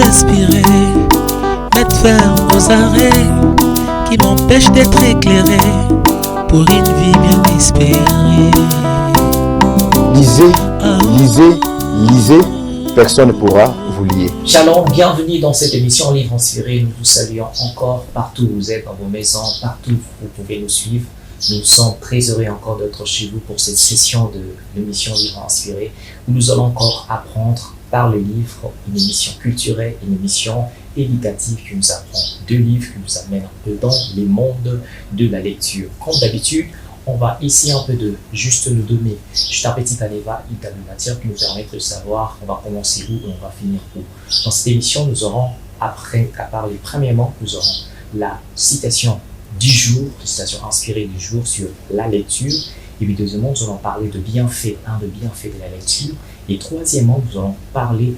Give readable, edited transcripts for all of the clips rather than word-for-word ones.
inspiré, mettre fin aux arrêts qui m'empêchent d'être éclairé pour une vie bien espérée. Lisez, lisez, lisez, personne ne pourra vous lier. Shalom, bienvenue dans cette émission Livre Inspiré. Nous vous saluons encore partout où vous êtes, dans vos maisons, partout où vous pouvez nous suivre. Nous sommes très heureux encore d'être chez vous pour cette session de l'émission Livre Inspiré où nous allons encore apprendre par le livre, une émission culturelle, une émission éducative qui nous apprend deux livres, qui nous amène un peu dans les mondes de la lecture. Comme d'habitude, on va essayer un peu de juste nous donner juste un petit panéva, une table de matière qui nous permet de savoir on va commencer où et on va finir où. Dans cette émission, nous aurons, après à parler premièrement, nous aurons la citation du jour, la citation inspirée du jour sur la lecture. Et puis deuxièmement, nous allons parler de bienfaits, de bienfaits de la lecture. Et troisièmement, nous allons parler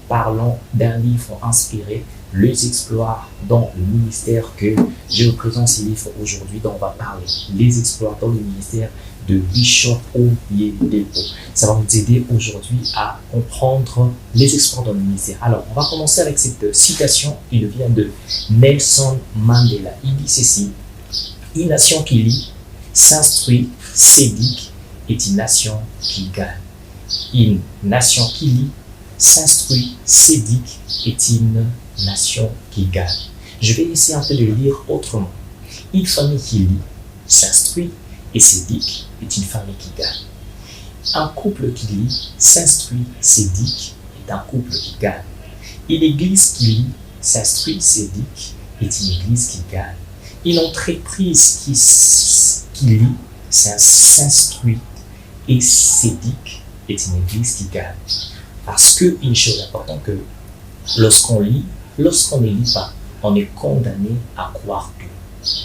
parlons d'un livre inspiré, Les exploits dans le ministère que je représente ce livre aujourd'hui, dont on va parler, Les exploits dans le ministère de Bishop Oyedepo. Ça va nous aider aujourd'hui à comprendre les exploits dans le ministère. Alors, on va commencer avec cette citation, il vient de Nelson Mandela. Il dit ceci: une nation qui lit, s'instruit, s'éduque est une nation qui gagne. Une nation qui lit, s'instruit, s'éduque est une nation qui gagne. Je vais essayer un peu de le lire autrement. Une famille qui lit, s'instruit et s'éduque est une famille qui gagne. Un couple qui lit, s'instruit, s'éduque est un couple qui gagne. Une église qui lit, s'instruit, s'éduque est une église qui gagne. Une entreprise qui lit, s'instruit et s'éduque est une église qui gagne. Parce qu'une chose importante, que lorsqu'on lit, lorsqu'on ne lit pas, on est condamné à croire tout.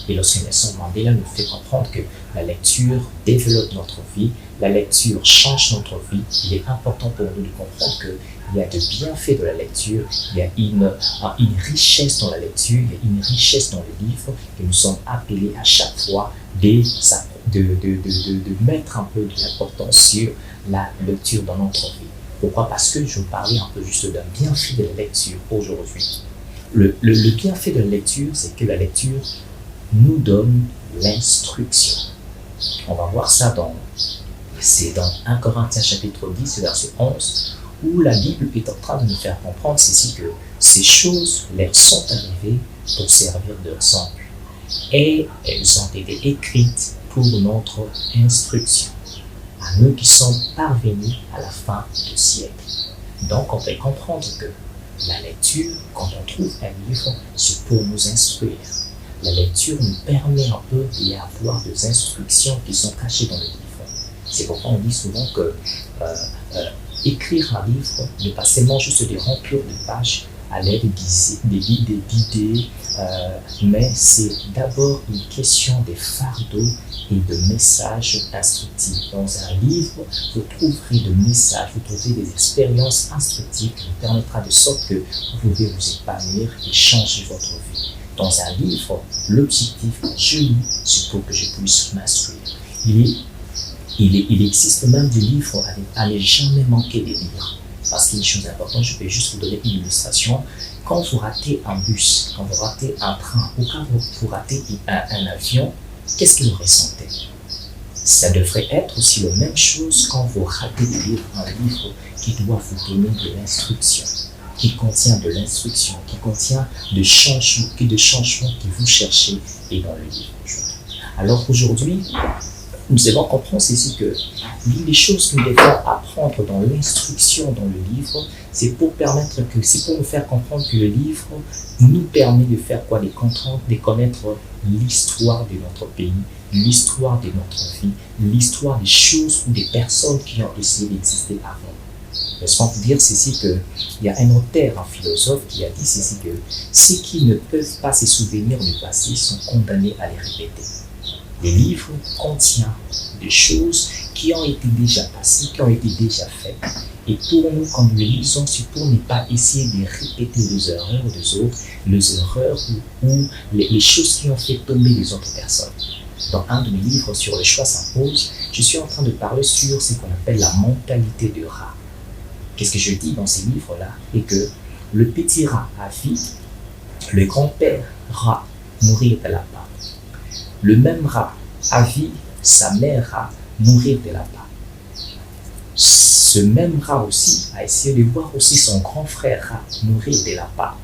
Et lorsque Nelson Mandela nous fait comprendre que la lecture développe notre vie, la lecture change notre vie, il est important pour nous de comprendre qu'il y a de bienfaits de la lecture, il y a une richesse dans la lecture, il y a une richesse dans le livre, et nous sommes appelés à chaque fois de mettre un peu de l'importance sur la lecture dans notre vie. Pourquoi? Parce que je vais parler un peu juste d'un bienfait de la lecture aujourd'hui. Le bienfait de la lecture, c'est que la lecture nous donne l'instruction. On va voir ça c'est dans 1 Corinthiens chapitre 10, verset 11, où la Bible est en train de nous faire comprendre ceci, que ces choses leur sont arrivées pour servir d'exemple. Et elles ont été écrites pour notre instruction, à nous qui sommes parvenus à la fin du siècle. Donc on peut comprendre que la lecture, quand on trouve un livre, c'est pour nous instruire. La lecture nous permet un peu d'y avoir des instructions qui sont cachées dans le livre. C'est pourquoi on dit souvent que écrire un livre n'est pas seulement juste des remplir de pages à l'aide d'idées, mais c'est d'abord une question de fardeau et de messages instructifs. Dans un livre, vous trouverez des messages, vous trouverez des expériences instructives qui vous permettra de sorte que vous pouvez vous épanouir et changer votre vie. Dans un livre, l'objectif que je lis, c'est pour que je puisse m'instruire. Il existe même des livres à ne jamais manquer de lire. Parce qu'il y a une chose importante, je vais juste vous donner une illustration. Quand vous ratez un bus, quand vous ratez un train ou quand vous ratez un avion, qu'est-ce que vous ressentez? Ça devrait être aussi la même chose quand vous ratez un livre qui doit vous donner de l'instruction, qui contient de l'instruction, qui contient de changements que vous cherchez et dans le livre aujourd'hui. Alors aujourd'hui, nous devons comprendre ceci, que l'une des choses que nous devons apprendre dans l'instruction dans le livre, c'est pour nous faire comprendre que le livre nous permet de faire quoi? De connaître l'histoire de notre pays, l'histoire de notre vie, l'histoire des choses ou des personnes qui ont essayé d'exister avant. Laisse-moi vous dire ceci, qu'il y a un auteur, un philosophe qui a dit ceci, que ceux qui ne peuvent pas se souvenir du passé sont condamnés à les répéter. Le livre contient des choses qui ont été déjà passées, qui ont été déjà faites. Et pour nous, quand nous les lisons, c'est pour ne pas essayer de répéter les erreurs des autres, les erreurs ou les choses qui ont fait tomber les autres personnes. Dans un de mes livres sur le choix s'impose, je suis en train de parler sur ce qu'on appelle la mentalité de rat. Qu'est-ce que je dis dans ces livres-là? Et que le petit rat à vie, le grand-père rat mourir de la faim. Le même rat a vu sa mère rat mourir de la faim. Ce même rat aussi a essayé de voir aussi son grand frère rat mourir de la faim.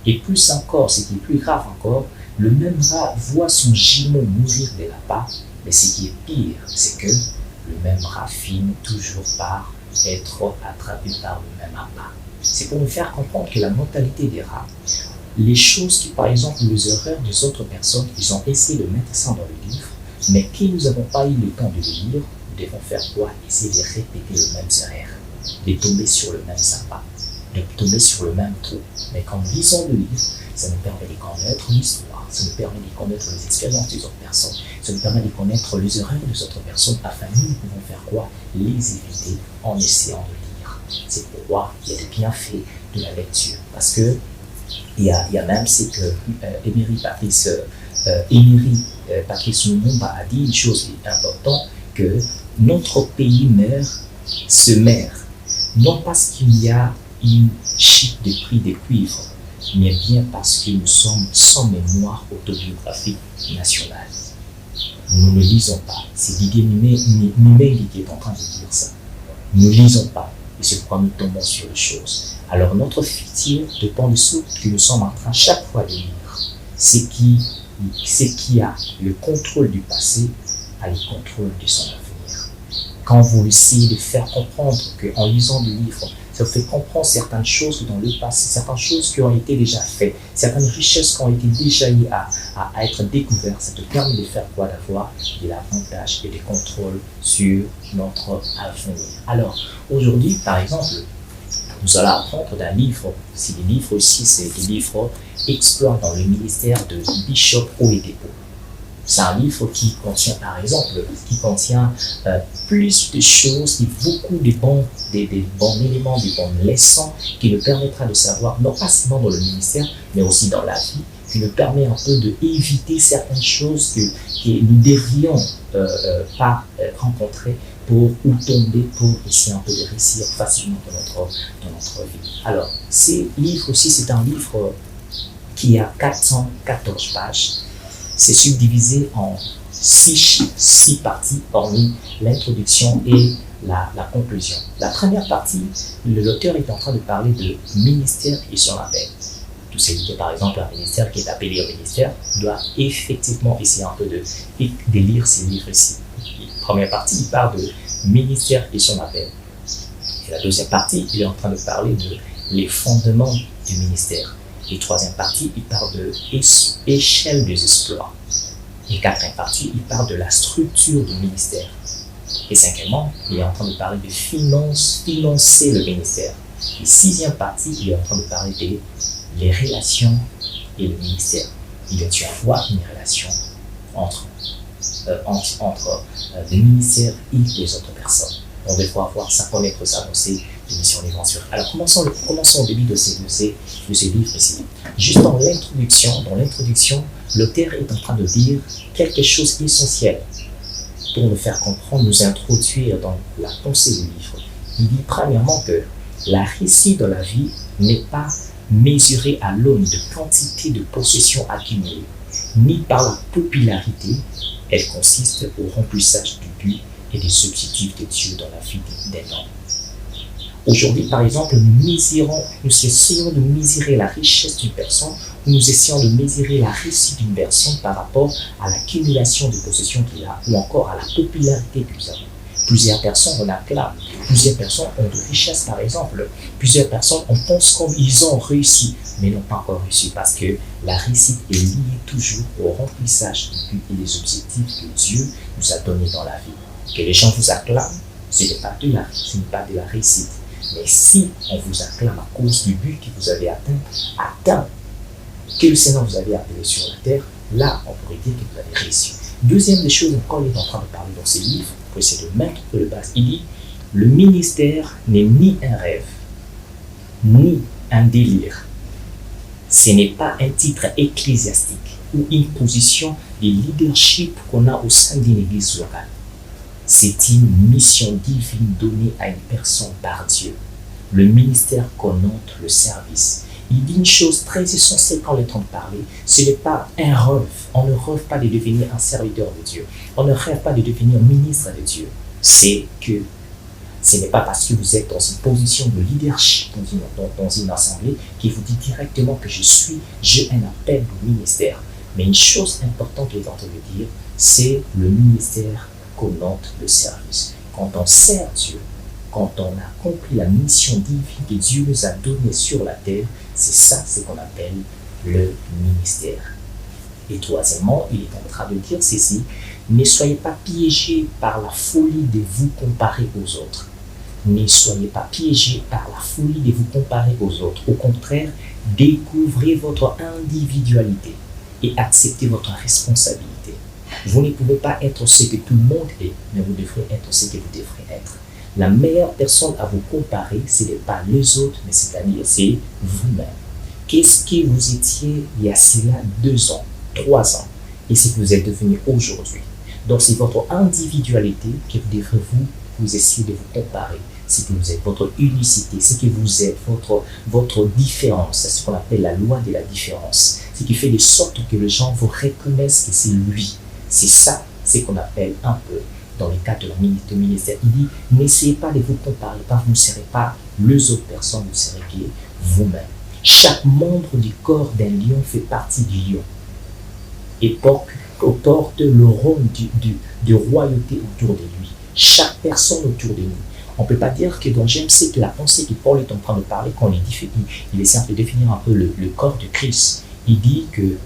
Et plus encore, ce qui est plus grave encore, le même rat voit son jumeau mourir de la faim. Mais ce qui est pire, c'est que le même rat finit toujours par être attrapé par le même appât. C'est pour nous faire comprendre que la mentalité des rats, les choses qui, par exemple, les erreurs des autres personnes, ils ont essayé de mettre ça dans le livre, mais qui nous n'avons pas eu le temps de le lire, nous devons faire quoi? Essayer de répéter le même erreur, de tomber sur le même appât, de tomber sur le même trou. Mais quand nous lisons le livre, ça nous permet de connaître l'histoire, ça nous permet de connaître les expériences des autres personnes, ça nous permet de connaître les erreurs des autres personnes, afin que nous pouvons faire quoi? Les éviter en essayant de lire. C'est pourquoi il y a des bienfaits de la lecture. Parce que il y a même ce que Émery Patrice Lumumba a dit une chose importante, que notre pays se meurt, non parce qu'il y a une chute de prix de cuivre, mais bien parce que nous sommes sans mémoire autobiographique nationale. Nous ne lisons pas. C'est Didier Numeri qui est en train de dire ça. Nous ne lisons pas. Et c'est pourquoi nous tombons sur les choses. Alors notre futur dépend de ce que nous sommes en train chaque fois de lire. Ce qui a le contrôle du passé a le contrôle de son avenir. Quand vous essayez de faire comprendre qu'en lisant des livres, ça vous fait comprendre certaines choses dans le passé, certaines choses qui ont été déjà faites, certaines richesses qui ont été déjà eues à être découvertes, ça te permet de faire quoi? D'avoir de l'avantage et des contrôles sur notre avenir. Alors, aujourd'hui, par exemple, nous allons apprendre d'un livre. Si les livres ici, c'est des livres Exploits dans le ministère de Bishop Oyedepo. C'est un livre qui contient, par exemple, plus de choses, beaucoup de bons éléments, de bonnes leçons qui nous permettra de savoir, non pas seulement dans le ministère, mais aussi dans la vie, qui nous permet un peu d'éviter certaines choses que nous devrions pas rencontrer ou tomber pour essayer un peu de réussir facilement dans notre vie. Alors, ce livre aussi, c'est un livre qui a 414 pages. C'est subdivisé en 6 parties, hormis l'introduction et la conclusion. La première partie, l'auteur est en train de parler de ministère et son appel. Tout celui qui est par exemple un ministère, qui est appelé au ministère, doit effectivement essayer un peu de lire ces livres ici. La première partie, il parle de ministère et son appel. Et la deuxième partie, il est en train de parler de les fondements du ministère. Et troisième partie, il parle de l'échelle des exploits. Et quatrième partie, il parle de la structure du ministère. Et cinquièmement, il est en train de parler de financer le ministère. Et sixième partie, il est en train de parler des relations et le ministère. Il doit y avoir une relation entre le ministère et les autres personnes. On devra avoir ça, connaître ça dans ces émissions d'éventure. Alors commençons au début de ces livres ici. Juste dans l'introduction, l'auteur est en train de dire quelque chose d'essentiel pour nous faire comprendre, nous introduire dans la pensée du livre. Il dit premièrement que la réussite de la vie n'est pas mesurée à l'aune de quantité de possessions accumulées, ni par la popularité. Elle consiste au remplissage du but et des objectifs de Dieu dans la vie d'un homme. Aujourd'hui, par exemple, nous essayons de mesurer la richesse d'une personne, ou nous essayons de mesurer la réussite d'une personne par rapport à l'accumulation de possessions qu'il a, ou encore à la popularité que nous avons. Plusieurs personnes en acclament, plusieurs personnes ont de richesses par exemple, plusieurs personnes on pense qu'ils ont réussi, mais n'ont pas encore réussi parce que la réussite est liée toujours au remplissage du but et des objectifs que Dieu nous a donnés dans la vie. Que les gens vous acclament, ce n'est pas de la réussite. Mais si on vous acclame à cause du but que vous avez atteint, que le Seigneur vous avait appelé sur la terre, là on pourrait dire que vous avez réussi. Deuxième des choses, encore il est en train de parler dans ses livres, pour essayer de mettre le bas, il dit le ministère n'est ni un rêve, ni un délire. Ce n'est pas un titre ecclésiastique ou une position de leadership qu'on a au sein d'une église locale. C'est une mission divine donnée à une personne par Dieu. Le ministère connote le service. Il dit une chose très essentielle quand on est en train de parler, ce n'est pas un rêve. On ne rêve pas de devenir un serviteur de Dieu. On ne rêve pas de devenir ministre de Dieu. C'est que ce n'est pas parce que vous êtes dans une position de leadership dans une assemblée qui vous dit directement que j'ai un appel au ministère. Mais une chose importante que j'ai entendu dire, c'est le ministère connote le service. Quand on sert Dieu, quand on accomplit la mission divine que Dieu nous a donnée sur la terre, c'est ça ce qu'on appelle le ministère. Et troisièmement, il est en train de dire ceci, ne soyez pas piégés par la folie de vous comparer aux autres. Ne soyez pas piégés par la folie de vous comparer aux autres. Au contraire, découvrez votre individualité et acceptez votre responsabilité. Vous ne pouvez pas être ce que tout le monde est, mais vous devrez être ce que vous devrez être. La meilleure personne à vous comparer, ce n'est pas les autres, mais c'est-à-dire c'est vous-même. Qu'est-ce que vous étiez il y a cela 2 ans, 3 ans, et ce que vous êtes devenu aujourd'hui. Donc c'est votre individualité que vous devrez vous essayer de vous comparer. C'est que vous êtes votre unicité, c'est que vous êtes votre différence. C'est ce qu'on appelle la loi de la différence. Ce qui fait de sorte que les gens vous reconnaissent que c'est lui. C'est ça, ce qu'on appelle un peu, dans le cadre de ministère. Il dit, n'essayez pas de vous comparer, vous ne serez pas les autres personnes, vous serez que vous-même. Chaque membre du corps d'un lion fait partie du lion et porte le rôle de royauté autour de lui. Chaque personne autour de nous. On ne peut pas dire que dans James 7, la pensée que Paul est en train de parler, quand il essaie de définir un peu le corps de Christ. Il dit que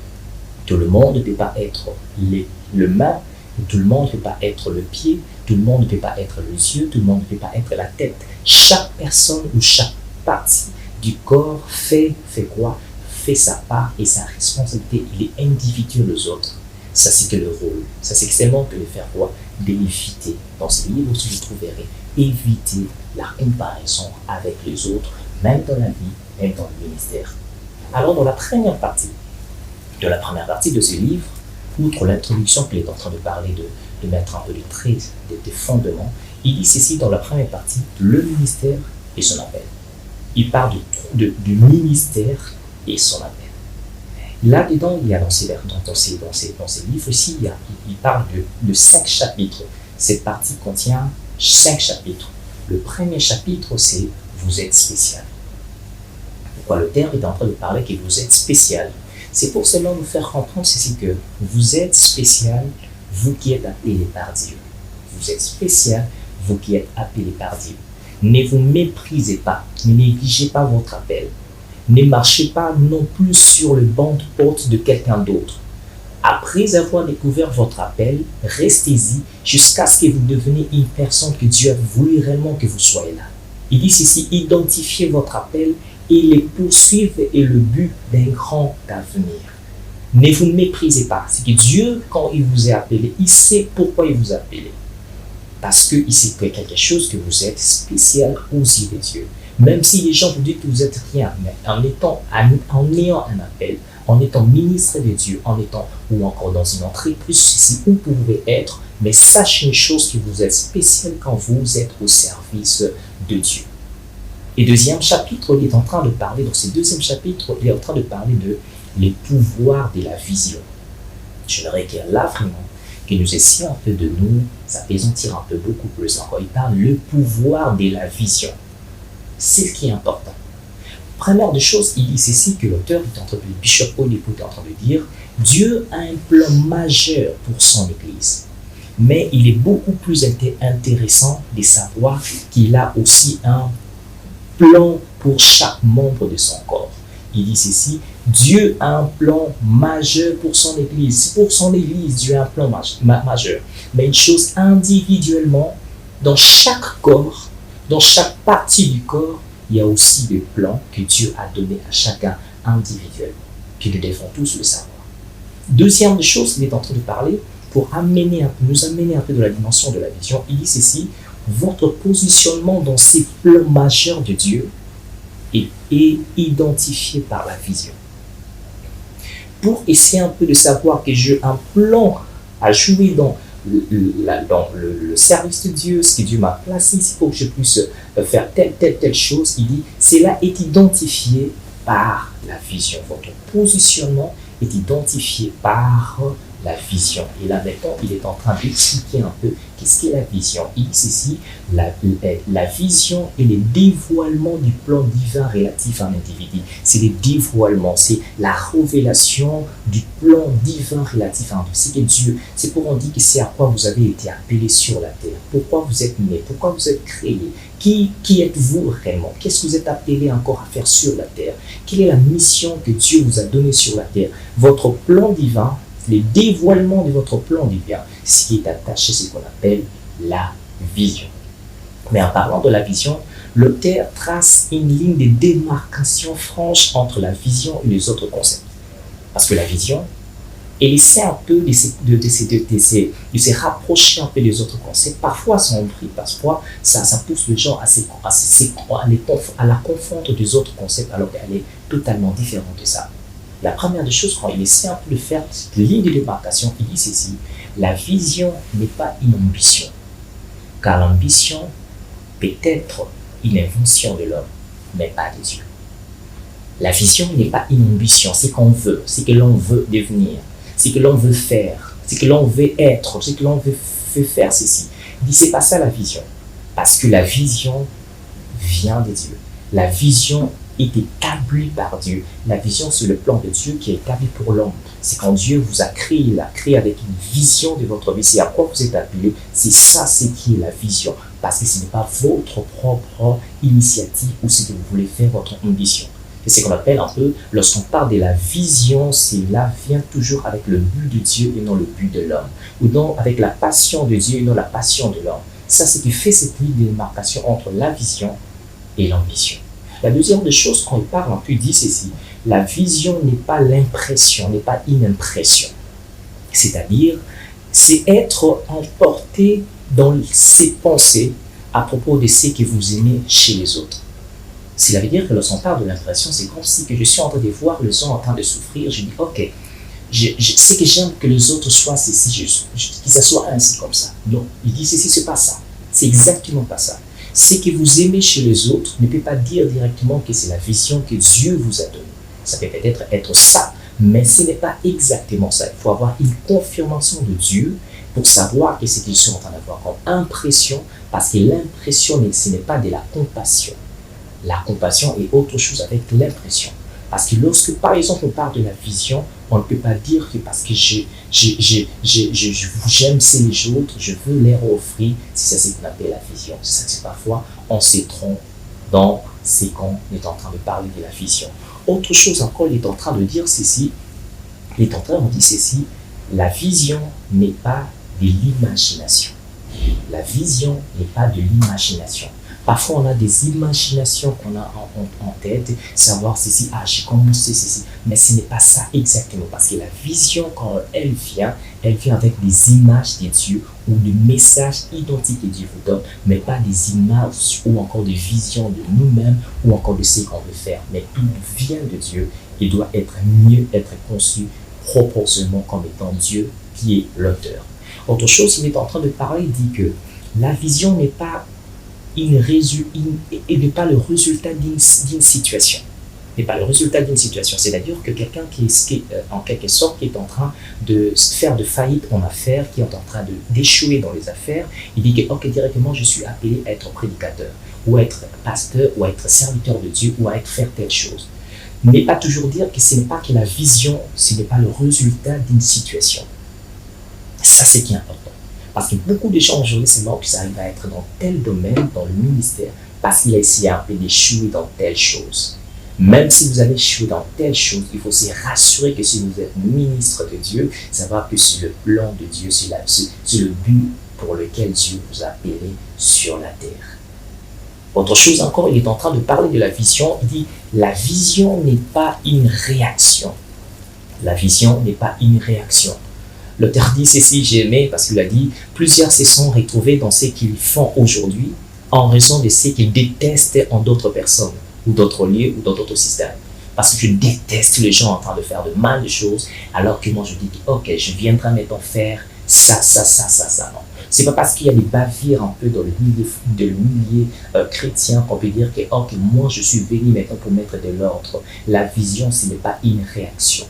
tout le monde ne peut pas être le main, tout le monde ne peut pas être le pied, tout le monde ne peut pas être les yeux, tout le monde ne peut pas être la tête. Chaque personne ou chaque partie du corps fait quoi? Fait sa part et sa responsabilité. Il est individuel aux autres. Ça, c'est que le rôle. Ça, c'est extrêmement de le faire quoi? D'éviter. Dans ce livre aussi, je trouverai éviter la comparaison avec les autres, même dans la vie, même dans le ministère. Alors, dans la première partie de ce livre, outre l'introduction qu'il est en train de parler, de mettre un peu les traits, des fondements, il dit ceci dans la première partie, le ministère et son appel. Il parle du ministère et son appel. Là-dedans, il y a dans ces livres aussi, il parle de 5 chapitres. Cette partie contient 5 chapitres. Le premier chapitre, c'est « Vous êtes spécial ». Pourquoi le terme est en train de parler que vous êtes spécial? C'est pour cela nous faire comprendre ceci que vous êtes spécial, vous qui êtes appelé par Dieu. Vous êtes spécial, vous qui êtes appelé par Dieu. Ne vous méprisez pas, ne négligez pas votre appel. Ne marchez pas non plus sur le banc de porte de quelqu'un d'autre. Après avoir découvert votre appel, restez-y jusqu'à ce que vous deveniez une personne que Dieu a voulu réellement que vous soyez là. Il dit ceci, identifiez votre appel et les poursuivre est le but d'un grand avenir. Ne vous méprisez pas. C'est que Dieu, quand il vous a appelé, il sait pourquoi il vous a appelé. Parce qu'il sait que quelque chose que vous êtes spécial aux yeux de Dieu. Même si les gens vous disent que vous êtes rien, mais en ayant un appel, en étant ministre de Dieu, ou encore dans une entreprise, ici où vous pouvez être, mais sachez une chose, que vous êtes spécial quand vous êtes au service de Dieu. Et deuxième chapitre, il est en train de parler, dans ce deuxième chapitre, il est en train de parler de les pouvoirs de la vision. Je voudrais qu'il y a là vraiment, que nous essayons un peu de nous apaisantir un peu beaucoup plus encore. Il parle le pouvoir de la vision. C'est ce qui est important. Première des choses, il dit ceci que l'auteur est en train de, Bishop Oyedepo est en train de dire, Dieu a un plan majeur pour son Église. Mais il est beaucoup plus intéressant de savoir qu'il a aussi un plan pour chaque membre de son corps. Il dit ceci, Dieu a un plan majeur pour son Église. Pour son Église, Dieu a un plan majeur. Mais une chose individuellement, dans chaque corps, dans chaque partie du corps, il y a aussi des plans que Dieu a donnés à chacun individuellement. Puis nous devons tous le savoir. Deuxième chose qu'il est en train de parler, pour nous amener un peu de la dimension de la vision, il dit ceci, votre positionnement dans ces plans majeurs de Dieu est identifié par la vision. Pour essayer un peu de savoir que j'ai un plan à jouer dans le service de Dieu, ce que Dieu m'a placé ici pour que je puisse faire telle chose, il dit, cela est identifié par la vision. Votre positionnement est identifié par la vision. Et là, maintenant, il est en train d'expliquer un peu qu'est-ce qu'est la vision. Il dit ici, la vision est le dévoilement du plan divin relatif à un individu. C'est le dévoilement, c'est la révélation du plan divin relatif à un individu. C'est que Dieu, c'est pour on dit que c'est à quoi vous avez été appelé sur la terre. Pourquoi vous êtes né, pourquoi vous êtes créé. Qui êtes-vous réellement? Qu'est-ce que vous êtes appelé encore à faire sur la terre? Quelle est la mission que Dieu vous a donnée sur la terre? Votre plan divin, le dévoilement de votre plan divin, ce qui est attaché, c'est ce qu'on appelle la vision. Mais en parlant de la vision, l'auteur trace une ligne de démarcation franche entre la vision et les autres concepts. Parce que la vision, elle essaie un peu de se rapprocher un peu des autres concepts. Parfois, ça brille, parfois, ça pousse les gens à la confondre des autres concepts alors qu'elle est totalement différente de ça. La première des choses, quand il essaie un peu de faire cette ligne de démarcation, il dit ceci: la vision n'est pas une ambition, car l'ambition peut être une invention de l'homme, mais pas de Dieu. La vision n'est pas une ambition, c'est qu'on veut, c'est que l'on veut devenir, c'est que l'on veut faire, c'est que l'on veut être, c'est que l'on veut faire ceci. Il dit c'est pas ça la vision, parce que la vision vient de Dieu. La vision est établi par Dieu. La vision, c'est le plan de Dieu qui est établi pour l'homme. C'est quand Dieu vous a créé, il a créé avec une vision de votre vie. C'est à quoi vous êtes appelé. C'est ça, c'est qui est la vision. Parce que ce n'est pas votre propre initiative ou ce que vous voulez faire, votre ambition. C'est ce qu'on appelle un peu, lorsqu'on parle de la vision, cela vient toujours avec le but de Dieu et non le but de l'homme. Ou donc avec la passion de Dieu et non la passion de l'homme. Ça, c'est ce qui fait cette ligne de démarcation entre la vision et l'ambition. La deuxième des choses, quand il parle un peu, il dit ceci: la vision n'est pas l'impression, n'est pas une impression. C'est-à-dire, c'est être emporté dans ses pensées à propos de ce que vous aimez chez les autres. Cela veut dire que lorsqu'on parle de l'impression, c'est comme si que je suis en train de voir les gens en train de souffrir. Je dis, ok, je sais que j'aime que les autres soient ceci, que ça soit ainsi comme ça. Non, il dit ceci, c'est pas ça. C'est exactement pas ça. Ce que vous aimez chez les autres ne peut pas dire directement que c'est la vision que Dieu vous a donnée. Ça peut peut-être être ça, mais ce n'est pas exactement ça. Il faut avoir une confirmation de Dieu pour savoir que ce qu'ils sont en train d'avoir comme impression, parce que l'impression, ce n'est pas de la compassion. La compassion est autre chose avec l'impression. Parce que lorsque, par exemple, on parle de la vision, on ne peut pas dire que parce que j'aime ces autres, je veux les offrir, c'est ça ce qu'on appelle la vision. C'est ça que parfois, on se trompe dans ce qu'on est en train de parler de la vision. Autre chose encore, il est en train de dire ceci, il est en train de dire ceci, la vision n'est pas de l'imagination. La vision n'est pas de l'imagination. Parfois, on a des imaginations qu'on a en tête, savoir ceci, j'ai commencé ceci, mais ce n'est pas ça exactement, parce que la vision, quand elle vient avec des images de Dieu ou des messages identiques que Dieu vous donne, mais pas des images ou encore des visions de nous-mêmes ou encore de ce qu'on veut faire, mais tout vient de Dieu et doit mieux être conçu proportionnellement comme étant Dieu qui est l'auteur. Autre chose, il est en train de parler, il dit que la vision n'est pas et n'est pas le résultat d'une situation. N'est pas le résultat d'une situation. C'est-à-dire que quelqu'un qui est en quelque sorte qui est en train de faire de faillite en affaires, qui est en train d'échouer dans les affaires, il dit que directement je suis appelé à être prédicateur, ou à être pasteur, ou à être serviteur de Dieu, ou à être faire telle chose. Mais pas toujours dire que ce n'est pas que la vision, ce n'est pas le résultat d'une situation. Ça, c'est qui est important. Parce que beaucoup de gens aujourd'hui, c'est mort qu'ils arrivent à être dans tel domaine, dans le ministère, parce qu'il a essayé un peu d'échouer dans telle chose. Même si vous avez échoué dans telle chose, il faut se rassurer que si vous êtes ministre de Dieu, savoir que c'est le plan de Dieu, c'est le but pour lequel Dieu vous a appelé sur la terre. Autre chose encore, il est en train de parler de la vision. Il dit, la vision n'est pas une réaction. La vision n'est pas une réaction. L'auteur dit ceci, j'ai aimé parce qu'il a dit plusieurs se sont retrouvés dans ce qu'ils font aujourd'hui en raison de ce qu'ils détestent en d'autres personnes ou d'autres lieux ou dans d'autres systèmes. Parce que je déteste les gens en train de faire de mal de choses alors que moi je dis ok, je viendrai maintenant faire ça, non. C'est pas parce qu'il y a des bavures un peu dans le milieu chrétien qu'on peut dire que, ok, moi je suis venu maintenant pour mettre de l'ordre. La vision, ce n'est pas une réaction.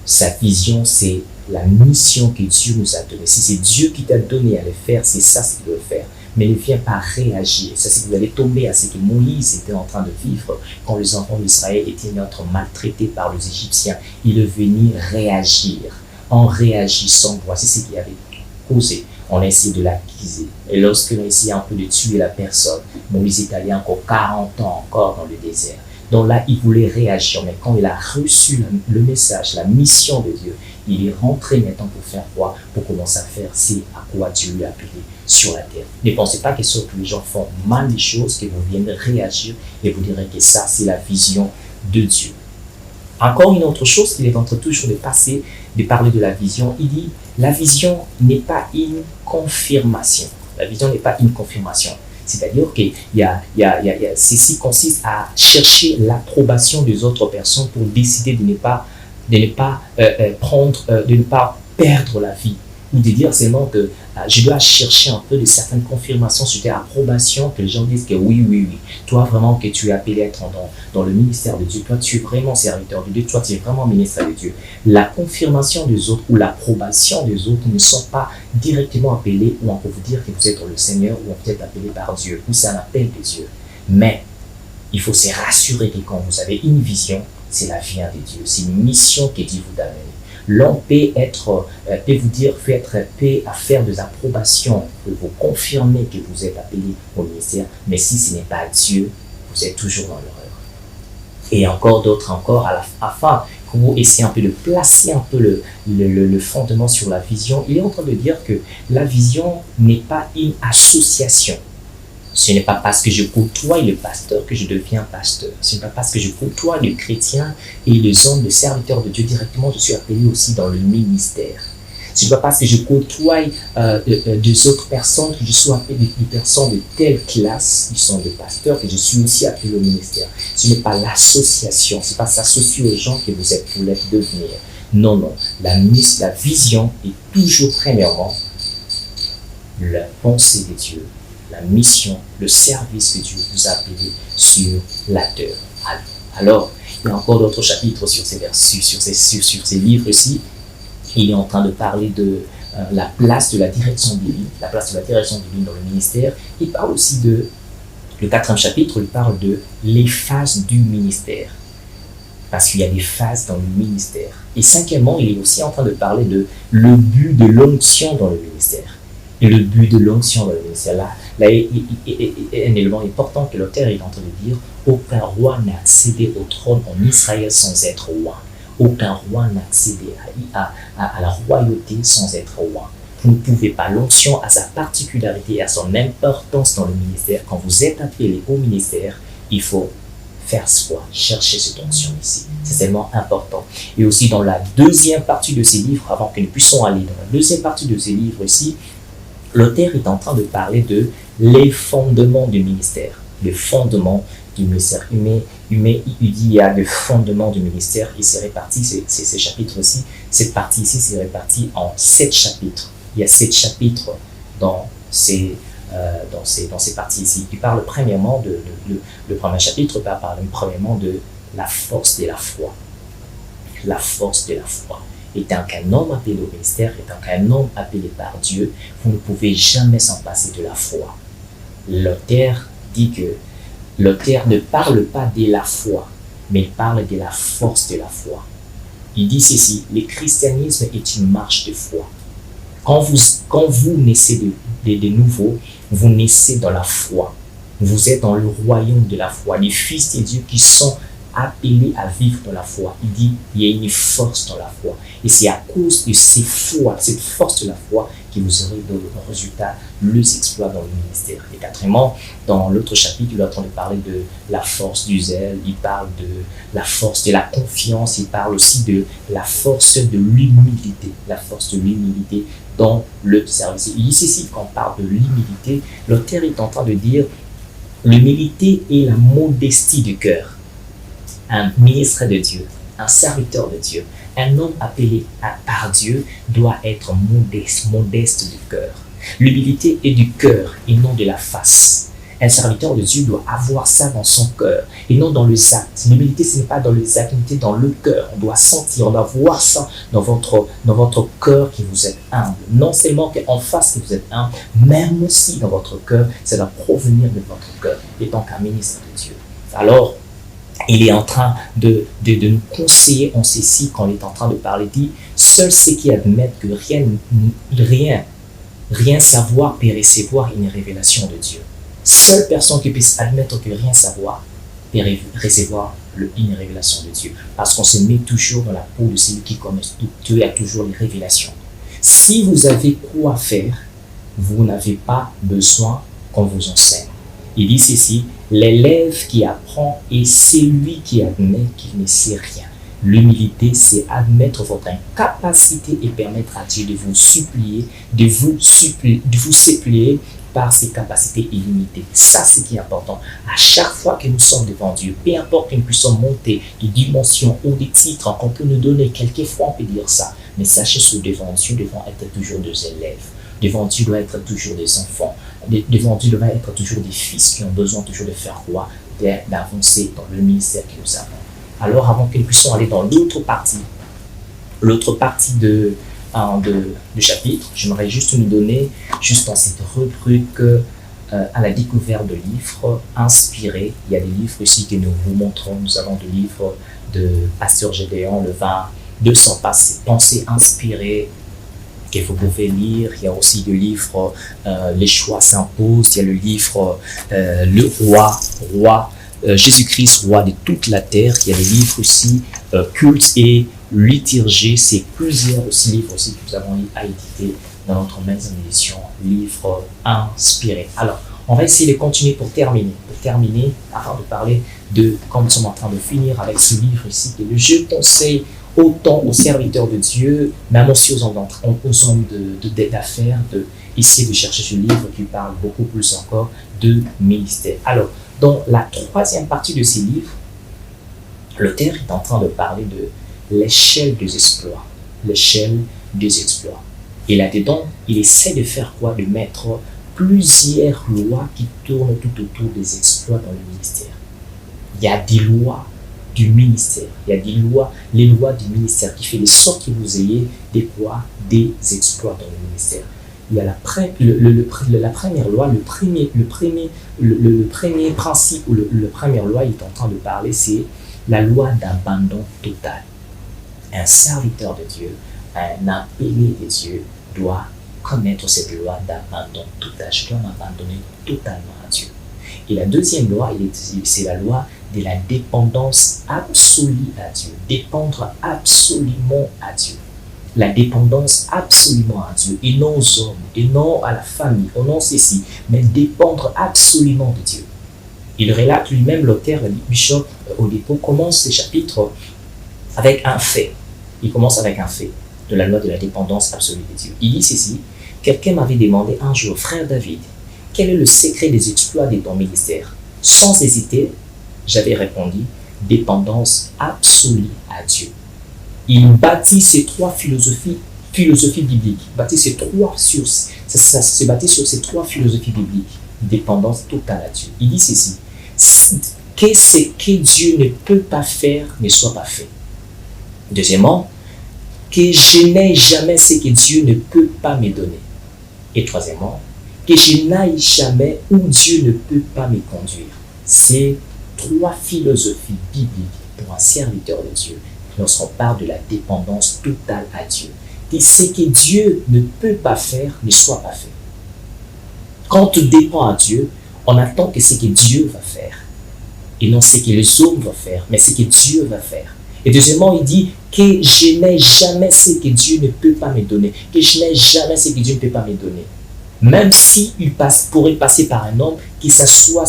Sa vision, c'est la mission que Dieu nous a donnée. Si c'est Dieu qui t'a donné à le faire, c'est ça ce qu'il doit faire. Mais ne viens pas réagir. Ça, c'est que vous allez tomber à ce que Moïse était en train de vivre quand les enfants d'Israël étaient maltraités par les Égyptiens. Il est venu réagir. En réagissant, voici ce qu'il avait causé. On a essayé de l'accuser. Et lorsqu'on a essayé un peu de tuer la personne, Moïse est allé encore 40 ans encore dans le désert. Donc là, il voulait réagir. Mais quand il a reçu le message, la mission de Dieu, il est rentré maintenant pour faire quoi? Pour commencer à faire ce à quoi Dieu lui a appelé sur la terre. Ne pensez pas que sauf que les gens font mal les choses, que vous viennent réagir et vous direz que ça, c'est la vision de Dieu. Encore une autre chose qu'il est en train toujours de parler de la vision, il dit la vision n'est pas une confirmation. La vision n'est pas une confirmation. C'est-à-dire que ceci consiste à chercher l'approbation des autres personnes pour décider de ne pas perdre la vie. Ou de dire seulement que je dois chercher un peu de certaines confirmations sur l'approbation, que les gens disent que oui, toi vraiment que tu es appelé à être dans le ministère de Dieu, toi tu es vraiment serviteur de Dieu, toi tu es vraiment ministre de Dieu. La confirmation des autres ou l'approbation des autres ne sont pas directement appelés, ou on peut vous dire que vous êtes le Seigneur, ou vous êtes appelé par Dieu, ou c'est un appel de Dieu. Mais il faut se rassurer que quand vous avez une vision, c'est la vie de Dieu, c'est une mission que Dieu vous donne. L'homme peut vous dire, à faire des approbations, de vous confirmer que vous êtes appelé au ministère, mais si ce n'est pas Dieu, vous êtes toujours dans l'erreur. Et encore d'autres afin que vous essayez un peu de placer un peu le fondement sur la vision, il est en train de dire que la vision n'est pas une association. Ce n'est pas parce que je côtoie le pasteur que je deviens pasteur. Ce n'est pas parce que je côtoie le chrétien et les hommes, les serviteurs de Dieu directement, je suis appelé aussi dans le ministère. Ce n'est pas parce que je côtoie des autres personnes que je suis appelé des personnes de telle classe qui sont des pasteurs que je suis aussi appelé au ministère. Ce n'est pas l'association, ce n'est pas s'associer aux gens que vous êtes pour les devenir. Non. La vision est toujours premièrement la pensée de Dieu. La mission, le service que Dieu vous a appelé sur la terre. Alors, il y a encore d'autres chapitres sur ces versets, sur ces livres ici. Il est en train de parler de la place de la direction divine, dans le ministère. Il parle aussi le 4e chapitre, il parle de les phases du ministère. Parce qu'il y a des phases dans le ministère. Et 5e, il est aussi en train de parler de le but de l'onction dans le ministère. Et le but de l'onction dans le ministère, là est un élément important que l'auteur est en train de dire. Aucun roi n'a accédé au trône en Israël sans être roi. Aucun roi n'a accédé à la royauté sans être roi. Vous ne pouvez pas. L'onction a sa particularité et a son importance dans le ministère. Quand vous êtes appelé au ministère, il faut faire foi, chercher cette onction ici. C'est tellement important. Et aussi dans la deuxième partie de ces livres, avant que nous puissions aller dans la deuxième partie de ces livres ici, l'auteur est en train de parler de les fondements du ministère. Les fondements du ministère. Il dit il y a le fondement du ministère et c'est réparti, ces chapitres-ci, cette partie ici, c'est réparti en 7 chapitres. Il y a 7 chapitres dans ces parties ici. Il parle premièrement le premier chapitre parle premièrement de la force de la foi. La force de la foi. Étant qu'un homme appelé au ministère, étant qu'un homme appelé par Dieu, vous ne pouvez jamais s'en passer de la foi. L'auteur dit que l'auteur ne parle pas de la foi, mais il parle de la force de la foi. Il dit ceci, le christianisme est une marche de foi. Quand vous naissez de nouveau, vous naissez dans la foi. Vous êtes dans le royaume de la foi. Les fils de Dieu qui sont appelés à vivre dans la foi. Il dit, il y a une force dans la foi. Et c'est à cause de cette force de la foi, que vous aurez dans le résultat les exploits dans le ministère. Et quatrièmement, dans l'autre chapitre, il est en train de parler de la force du zèle, il parle de la force de la confiance, il parle aussi de la force de l'humilité. La force de l'humilité dans le service. Et ici, quand on parle de l'humilité, l'auteur est en train de dire l'humilité est la modestie du cœur. Un ministre de Dieu, un serviteur de Dieu, un homme appelé par Dieu doit être modeste du cœur. L'humilité est du cœur et non de la face. Un serviteur de Dieu doit avoir ça dans son cœur et non dans les actes. L'humilité, ce n'est pas dans les actes, l'humilité dans le cœur. On doit sentir, on doit voir ça dans votre cœur que vous êtes humble. Non seulement qu'en face que vous êtes humble, même aussi dans votre cœur, ça doit provenir de votre cœur, étant qu'un ministre de Dieu. Alors, il est en train de nous conseiller en ceci quand il est en train de parler. Il dit, seuls ceux qui admettent que rien savoir peut recevoir une révélation de Dieu. Seule personne qui puisse admettre que rien savoir peut recevoir une révélation de Dieu. Parce qu'on se met toujours dans la peau de celui qui connaît tout. Dieu a toujours les révélations. Si vous avez quoi faire, vous n'avez pas besoin qu'on vous enseigne. Il dit ceci, l'élève qui apprend est celui qui admet qu'il ne sait rien. L'humilité, c'est admettre votre incapacité et permettre à Dieu de vous supplier, de vous supplier par ses capacités illimitées. Ça, c'est ce qui est important. À chaque fois que nous sommes devant Dieu, peu importe que nous puissions monter de dimensions ou de titres qu'on peut nous donner, quelquefois on peut dire ça, mais sachez que devant Dieu, devant être toujours des élèves. Devant Dieu doit être toujours des enfants. Devant Dieu doit être toujours des fils qui ont besoin toujours de faire quoi? D'avancer dans le ministère que nous avons. Alors, avant que nous puissions aller dans l'autre partie du chapitre, j'aimerais juste nous donner, juste dans cette rubrique, à la découverte de livres inspirés. Il y a des livres ici que nous vous montrons. Nous avons des livres de Pasteur Gédéon, le 200 pensées inspirées, que vous pouvez lire. Il y a aussi des livres Les choix s'imposent. Il y a le livre Le roi Jésus-Christ, roi de toute la terre. Il y a des livres aussi Culte et liturgie. C'est plusieurs aussi livres aussi que nous avons à éditer dans notre maison d'édition, livres inspirés. Alors, on va essayer de continuer pour terminer, afin de parler de, comme nous sommes en train de finir avec ce livre ici, que je conseille autant aux serviteurs de Dieu, même aussi aux hommes d'affaires, d'essayer de chercher ce livre qui parle beaucoup plus encore de ministère. Alors, dans la troisième partie de ces livres, l'auteur est en train de parler de l'échelle des exploits. L'échelle des exploits. Et là-dedans, il essaie de faire quoi? De mettre plusieurs lois qui tournent tout autour des exploits dans le ministère. Il y a des lois du ministère. Il y a les lois du ministère qui fait de sorte que vous ayez des exploits dans le ministère. Il y a la première loi, le premier principe ou la première loi, il est en train de parler, c'est la loi d'abandon total. Un serviteur de Dieu, un appelé de Dieu doit connaître cette loi d'abandon total. Je dois m'abandonner totalement à Dieu. Et la deuxième loi, c'est la loi de la dépendance absolue à Dieu. Dépendre absolument à Dieu. La dépendance absolument à Dieu, et non aux hommes, et non à la famille, et non ceci, mais dépendre absolument de Dieu. Il relate lui-même, l'auteur, Bishop Oyedepo, commence ce chapitre avec un fait. Il commence avec un fait de la loi de la dépendance absolue de Dieu. Il dit ceci, quelqu'un m'avait demandé un jour, frère David, quel est le secret des exploits de ton ministère? Sans hésiter, j'avais répondu, dépendance absolue à Dieu. Il bâtit ces trois philosophies bibliques. Ça se bâtit sur ces trois philosophies bibliques. Dépendance totale à Dieu. Il dit ceci, que ce que Dieu ne peut pas faire ne soit pas fait. Deuxièmement, que je n'ai jamais ce que Dieu ne peut pas me donner. Et troisièmement, que je n'aille jamais où Dieu ne peut pas me conduire. Ces trois philosophies bibliques pour un serviteur de Dieu, lorsqu'on parle de la dépendance totale à Dieu. Que ce que Dieu ne peut pas faire ne soit pas fait. Quand on dépend à Dieu, on attend que ce que Dieu va faire. Et non ce que les hommes vont faire, mais ce que Dieu va faire. Et deuxièmement, il dit que je n'ai jamais ce que Dieu ne peut pas me donner. Que je n'ai jamais ce que Dieu ne peut pas me donner. Même s'il pourrait passer par un homme, que ça soit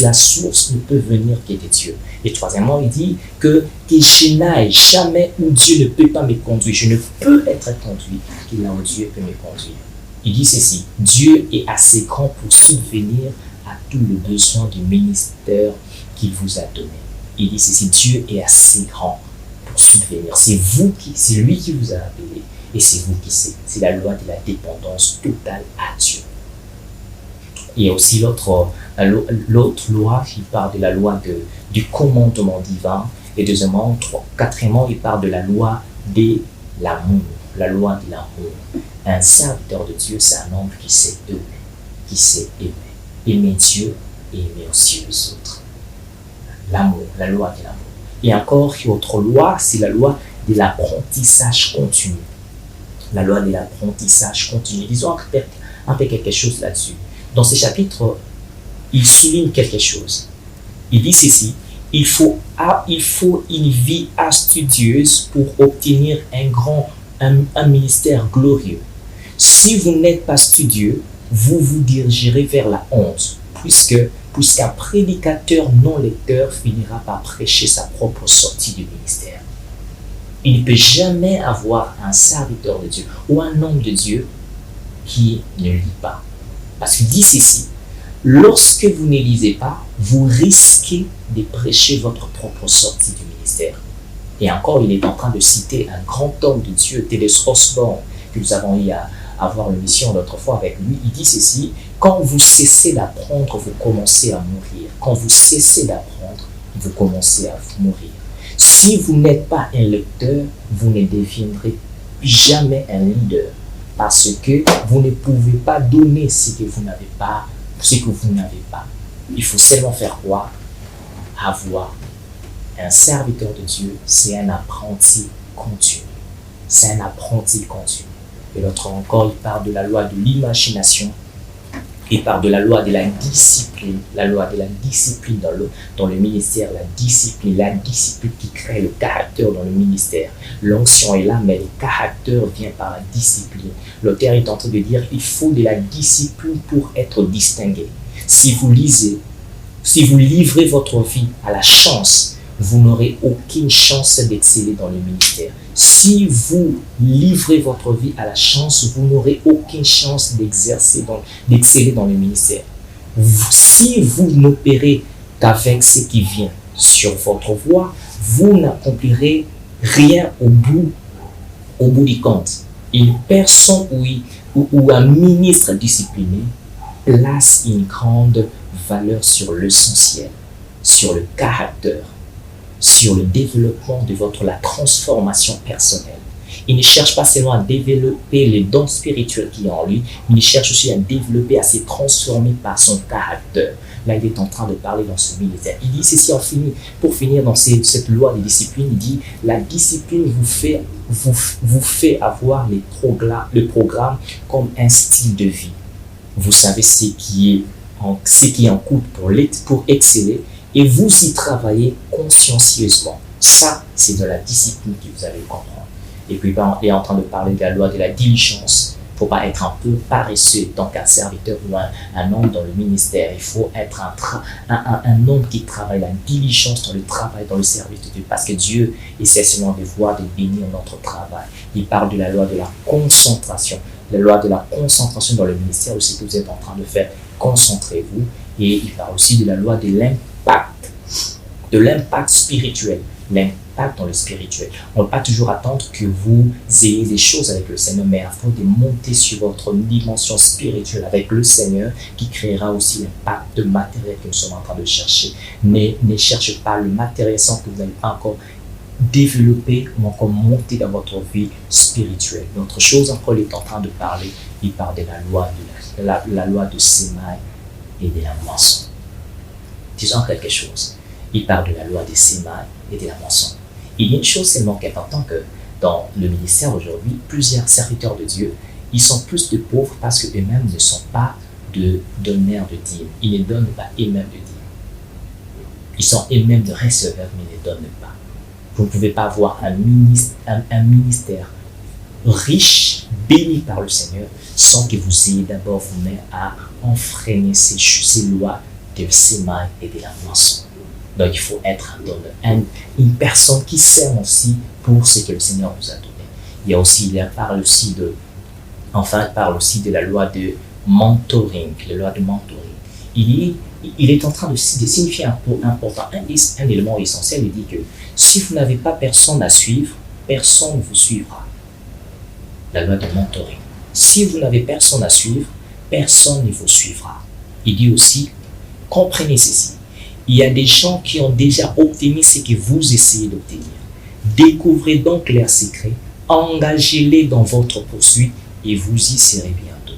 la source ne peut venir que de Dieu. Et troisièmement, il dit que je n'aille jamais où Dieu ne peut pas me conduire. Je ne peux être conduit que là où Dieu peut me conduire. Il dit ceci, Dieu est assez grand pour subvenir à tous les besoins du ministère qu'il vous a donné. Il dit ceci, Dieu est assez grand pour subvenir. C'est lui qui vous a appelé et c'est vous qui savez. C'est la loi de la dépendance totale à Dieu. Il y a aussi l'autre loi qui parle de la loi du commandement divin. Et quatrièmement, il parle de la loi de l'amour. La loi de l'amour. Un serviteur de Dieu, c'est un homme qui sait aimer. Aimer Dieu et aimer aussi les autres. L'amour, la loi de l'amour. Et encore une autre loi, c'est la loi de l'apprentissage continu. La loi de l'apprentissage continu. Disons un peu quelque chose là-dessus. Dans ce chapitre, il souligne quelque chose. Il dit ceci, il faut une vie astudieuse pour obtenir un ministère glorieux. Si vous n'êtes pas studieux, vous vous dirigerez vers la honte, puisqu'un prédicateur non lecteur finira par prêcher sa propre sortie du ministère. Il ne peut jamais avoir un serviteur de Dieu ou un homme de Dieu qui ne lit pas. Parce qu'il dit ceci, lorsque vous ne lisez pas, vous risquez de prêcher votre propre sortie du ministère. Et encore, il est en train de citer un grand homme de Dieu, Télis Osborne, que nous avons eu à avoir une mission l'autre fois avec lui. Il dit ceci, quand vous cessez d'apprendre, vous commencez à mourir. Quand vous cessez d'apprendre, vous commencez à mourir. Si vous n'êtes pas un lecteur, vous ne deviendrez jamais un leader. Parce que vous ne pouvez pas donner ce que vous n'avez pas. Il faut seulement faire quoi? Avoir un serviteur de Dieu, c'est un apprenti continu. C'est un apprenti continu. Et l'autre encore, il parle de la loi de l'imagination. Il parle de la loi de la discipline. La loi de la discipline dans le ministère. La discipline qui crée le caractère dans le ministère. L'onction est là, mais le caractère vient par la discipline. L'auteur est en train de dire qu'il faut de la discipline pour être distingué. Si vous livrez votre vie à la chance, vous n'aurez aucune chance d'exceller dans le ministère. Si vous livrez votre vie à la chance, vous n'aurez aucune chance d'exceller dans le ministère. Si vous n'opérez qu'avec ce qui vient sur votre voie, vous n'accomplirez rien au bout du compte. Une personne ou un ministre discipliné place une grande valeur sur l'essentiel, sur le caractère, sur le développement de la transformation personnelle. Il ne cherche pas seulement à développer les dons spirituels qu'il y a en lui, mais il cherche aussi à développer, à se transformer par son caractère. Là, il est en train de parler dans ce ministère. Il dit ceci pour finir dans cette loi de discipline, il dit la discipline vous fait avoir le programme comme un style de vie. Vous savez ce qui est en cours pour exceller et vous y travaillez consciencieusement. Ça, c'est de la discipline que vous allez comprendre. Et puis, il est en train de parler de la loi de la diligence. Il ne faut pas être un peu paresseux tant qu'un serviteur ou un homme dans le ministère. Il faut être un homme qui travaille la diligence dans le travail, dans le service de Dieu. Parce que Dieu essaie seulement de voir, de bénir notre travail. Il parle de la loi de la concentration. La loi de la concentration dans le ministère aussi que vous êtes en train de faire. Concentrez-vous. Et il parle aussi de la loi de l'impact spirituel. L'impact dans le spirituel. On ne peut pas toujours attendre que vous ayez des choses avec le Seigneur, mais il faut de monter sur votre dimension spirituelle avec le Seigneur qui créera aussi l'impact matériel que nous sommes en train de chercher. Mais ne cherchez pas le matériel sans que vous n'ayez pas encore développé ou encore monté dans votre vie spirituelle. L'autre chose encore, il est en train de parler, il parle de la loi de Sémaï et de la moisson. Disons quelque chose. Il parle de la loi des Sémaï et de la moisson. Il y a une chose seulement qui est importante que dans le ministère aujourd'hui, plusieurs serviteurs de Dieu, ils sont plus de pauvres parce qu'eux-mêmes ne sont pas de donneurs de dîmes. Ils ne donnent pas eux-mêmes de dîmes. Ils sont eux-mêmes de receveurs, mais ils ne donnent pas. Vous ne pouvez pas avoir un ministère riche, béni par le Seigneur, sans que vous ayez d'abord vous-même à enfreiner ces lois de Sémaï et de la moisson. Donc, il faut être un donneur, une personne qui sert aussi pour ce que le Seigneur vous a donné. Il parle aussi de la loi de mentoring, la loi de mentoring. Il dit, il est en train de signifier un point important, un élément essentiel. Il dit que si vous n'avez pas personne à suivre, personne ne vous suivra. La loi de mentoring. Si vous n'avez personne à suivre, personne ne vous suivra. Il dit aussi, comprenez ceci. Il y a des gens qui ont déjà obtenu ce que vous essayez d'obtenir. Découvrez donc leurs secrets, engagez-les dans votre poursuite et vous y serez bientôt.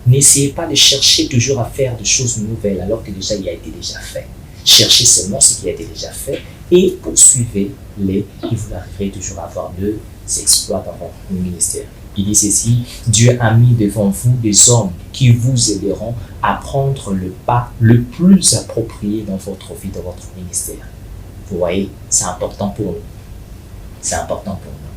N'essayez pas de chercher toujours à faire des choses nouvelles alors que déjà il a été déjà fait. Cherchez seulement ce qui a été déjà fait et poursuivez-les et vous arriverez toujours à avoir des exploits dans votre ministère. Il dit ceci, Dieu a mis devant vous des hommes qui vous aideront à prendre le pas le plus approprié dans votre vie, dans votre ministère. Vous voyez, c'est important pour nous. C'est important pour nous.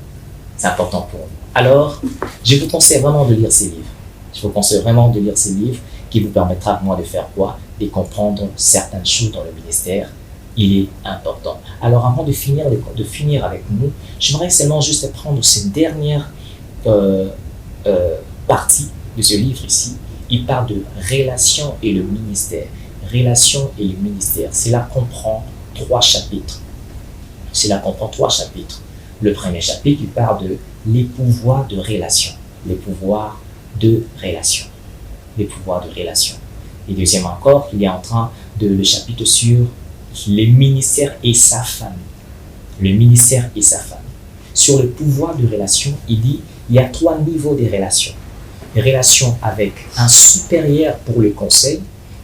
C'est important pour nous. Alors, je vous conseille vraiment de lire ces livres. Je vous conseille vraiment de lire ces livres qui vous permettra, moi, de faire quoi? De comprendre certaines choses dans le ministère. Il est important. Alors, avant de finir avec nous, j'aimerais seulement juste prendre cette dernière partie de ce livre ici. Il parle de relation et le ministère. Relation et le ministère. Cela comprend 3 chapitres. Le premier chapitre, il parle de les pouvoirs de relation. Les pouvoirs de relation. Et deuxième encore, il est en train de le chapitre sur les ministères et sa famille. Sur le pouvoir de relation, il dit il y a 3 niveaux de relations. Les relations avec un supérieur pour le conseil.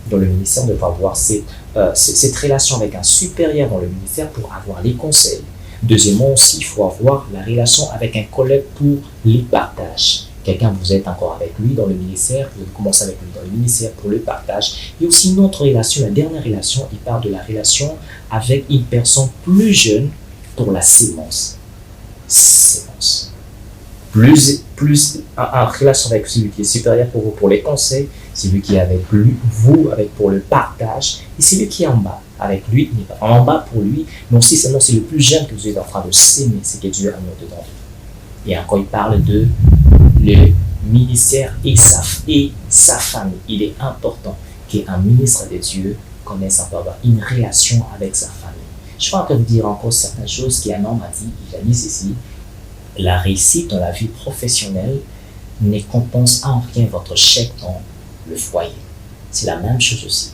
Dans le ministère, on doit avoir cette relation avec un supérieur dans le ministère pour avoir les conseils. Deuxièmement aussi, il faut avoir la relation avec un collègue pour les partages. Quelqu'un, vous êtes encore avec lui dans le ministère, vous commencez avec lui dans le ministère pour le partage. Il y a aussi une autre relation, la dernière relation, il parle de la relation avec une personne plus jeune pour la sémence. Plus en relation avec celui qui est supérieur pour vous pour les conseils, celui qui est avec vous avec pour le partage, et celui qui est en bas avec lui, il n'est pas en bas pour lui, mais aussi seulement c'est le plus jeune que vous êtes en train de s'aimer, ce que Dieu a mis dedans. Et encore il parle de le ministère et sa famille. Il est important qu'un ministre de Dieu connaisse un peu, avoir une relation avec sa famille. Je vais encore vous dire encore certaines choses qu'un homme a dit, il a dit ceci. La réussite dans la vie professionnelle ne compense en rien votre chèque dans le foyer. C'est la même chose aussi.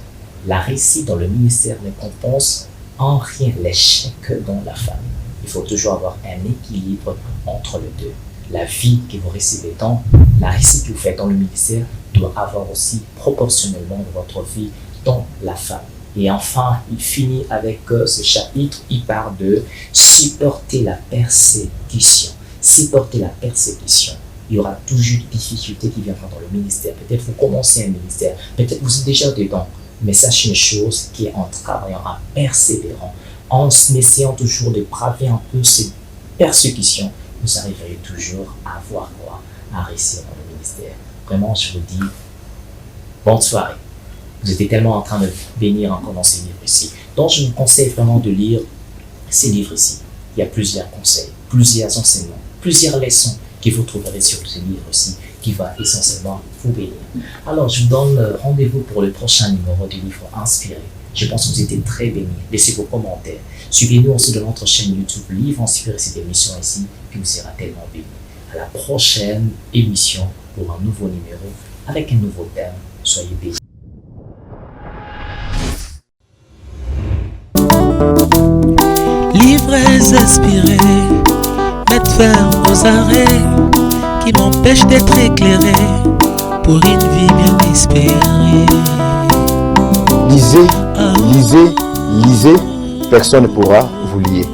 La réussite dans le ministère ne compense en rien l'échec dans la famille. Il faut toujours avoir un équilibre entre les deux. La vie que vous recevez dans, la réussite que vous faites dans le ministère doit avoir aussi proportionnellement votre vie dans la famille. Et enfin, il finit avec ce chapitre, il parle de supporter la persécution. Supporter la persécution. Il y aura toujours des difficultés qui viendront dans le ministère. Peut-être vous commencez un ministère, peut-être vous êtes déjà dedans. Mais sachez une chose, qui est en travaillant, en persévérant, en essayant toujours de braver un peu ces persécutions, vous arriverez toujours à avoir quoi? À réussir dans le ministère. Vraiment, je vous dis, bonne soirée. Vous étiez tellement en train de bénir encore dans ces livres ici. Donc, je vous conseille vraiment de lire ces livres ici. Il y a plusieurs conseils, plusieurs enseignements, plusieurs leçons que vous trouverez sur ces livres aussi, qui va essentiellement vous bénir. Alors, je vous donne rendez-vous pour le prochain numéro du livre Inspiré. Je pense que vous étiez très bénis. Laissez vos commentaires. Suivez-nous aussi de notre chaîne YouTube Livre Inspiré, cette émission ici, qui vous sera tellement béni. À la prochaine émission pour un nouveau numéro avec un nouveau thème. Soyez bénis. Livres inspirés mettent fin aux arrêts qui m'empêchent d'être éclairé pour une vie bien espérée. Lisez, lisez, lisez, personne ne pourra vous lier.